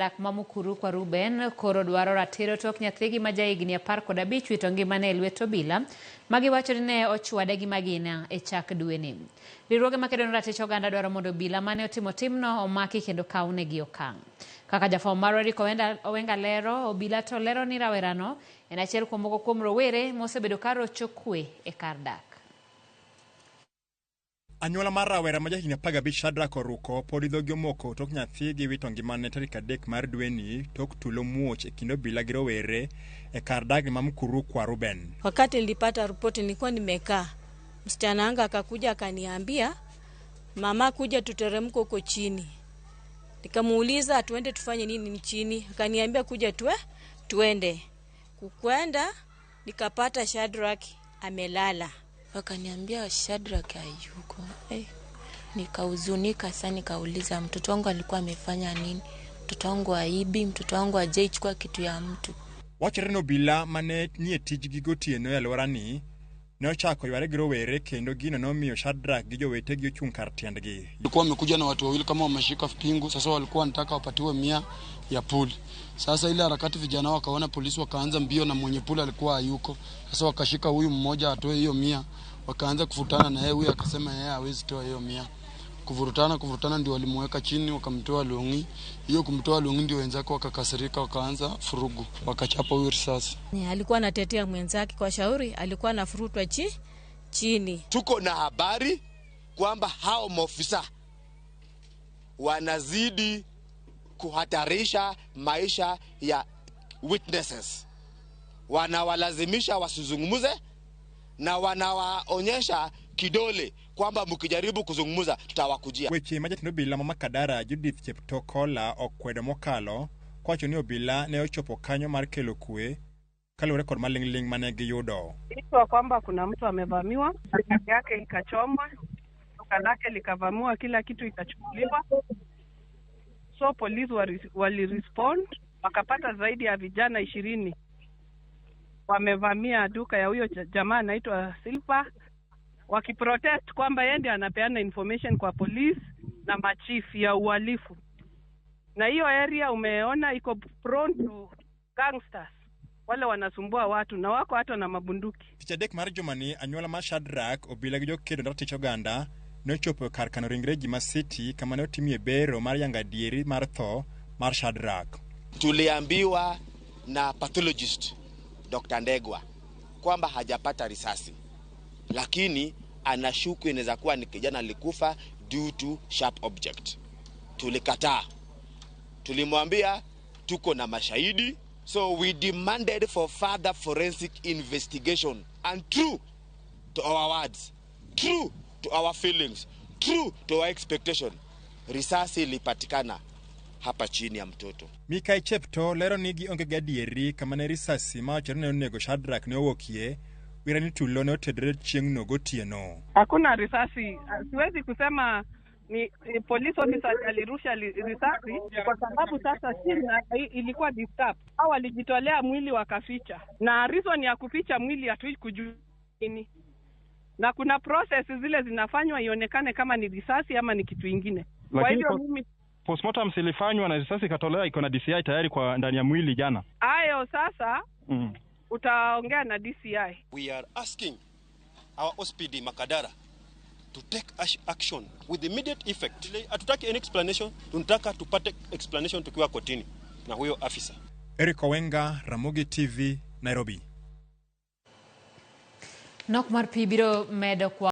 dak Mamukuru kwa Ruben koro dwaro ratiro tok nyathigi ma jahigni 15 wito ngimane e lwet obila magiwacho ni ne ochwade gi magina e chak dweni. Riwruoge makedo ne ratich oganda dwaro mondo obila mane otimo timno omaki kendo kawnegi okang'. Kaka jafwambo mar Eric Owenga lero, obila to lero ni rawerano en achiel kuom moko kuom rowere mosebedo ka rocho kwe e kar dak. Anyuola mar rawera ma jahigni 15 Shadrack Oruko pod idhogi omoko tok nyathigi wito ngimane tarik 3 mar dweni tok tulo muoch e kind obila gi rowere e kar dak Mamukuru kwa Ruben. Wakati nilipata ripoti nilikuwa nimekaa, msichana wangu akakuja akaniambia, mama kuja tuteremko huko chini. Nikamuuliza tuende tufanye nini chini, akaniambia kuja tuende. Kukwenda nikapata Shadrack amelala. Wakaniambia Shadrack hayuko. Nikahuzunika sana, nikauliza mtoto wangu alikuwa amefanya nini? Mtoto wangu aibi, mtoto wangu ajaichukua kitu ya mtu. Wachore no obila mane nie tijgi gotieno e alworani ne ochako yware gi rowere kendo gino nomiyo Shadrack gi jowetegi ochung' kar tiendgi. Walikuwa wamekuja na watu wawili kama wameshika pingu, sasa walikuwa wanataka wapatiwe 100 ya pool. Sasa ile harakati vijana wakaona polisi wakaanza mbio na mwenye pool alikuwa hayuko. Sasa wakashika huyu mmoja atoe hiyo 100, wakaanza kufutana na yeye, huyu akasema yeye hawezi toa hiyo 100. Kuvurutana ndio walimweka chini wakamtoa lungi. Hiyo kumtoa lungi ndio wenzake wakakasirika wakaanza furugu, wakachapa huyu risasi. Alikuwa anatetea mwenzake kwa shauri, alikuwa anafurutwa chini. Tuko na habari kwamba hao maofisa wanazidi kuhatarisha maisha ya witnesses. Wanawalazimisha wasizungumuze na wanawaonyesha kidole kwamba mkijaribu kuzungumuza tutawakujia. Weche majatend obila ma Makadara Judith Cheptokola okwedo mokalo kwacho ni obila ne ochopo kanyo mar kelo kwe kalore kod malingling mane giyudo. Ilikuwa kwamba kuna mtu amevamiwa, gari yake ikachomwa, duka lake likavamiwa, kila kitu ikachukuliwa. So police wali respond, wakapata zaidi ya vijana 20 wamevamia duka ya huyo jamaa anaitwa Silva, wakiprotest kwamba yeye ndiye anapeana information kwa police na machief ya uhalifu. Na hiyo area umeona iko prone to gangsters, wale wanasumbua watu na wako hata na mabunduki. Tichadek mar jumani anyuola mar Shadrack obila gi jokedo ne ratich oganda ne ochopo kar kano ringre ji ma city kama ne otimie bero mar yangadieri mar tho mar Shadrack. Tuliambiwa na pathologist Dr. Ndegwa kwamba hajapata risasi, lakini anashuku inaweza kuwa ni kijana alikufa due to sharp object. Tulikataa. Tulimwambia tuko na mashahidi, so we demanded for further forensic investigation, and true to our words, true to our feelings, true to our expectation, risasi ilipatikana hapa chini ya mtoto. Mikai Chepto lero nigi onge gadieri kama ne risasi ma wachore ne onego Shadrack ne owokie wirani tulo ne otedre chieng' no gotieno. Hakuna risasi, siwezi kusema ni police officer alirusha risasi kwa sababu sasa chini ilikuwa disturb. Hao walijitolea mwili wakaficha, na reason ya kuficha mwili hatuwezi kujua nini, na kuna process zile zinafanywa ionekane kama ni risasi ama ni kitu kingine. Kwa hivyo mimi postmortem silifanywa na risasi katolewa, iko na DCI tayari kwa ndani ya mwili jana. Hayo sasa utaongea na DCI. We are asking our OSPD Makadara to take action with immediate effect. Hatutaki any explanation, tunataka tupate explanation tukiwa kotini na huyo afisa. Eric Owenga, Ramogi TV, Nairobi. Nok mar pi biro medo kwa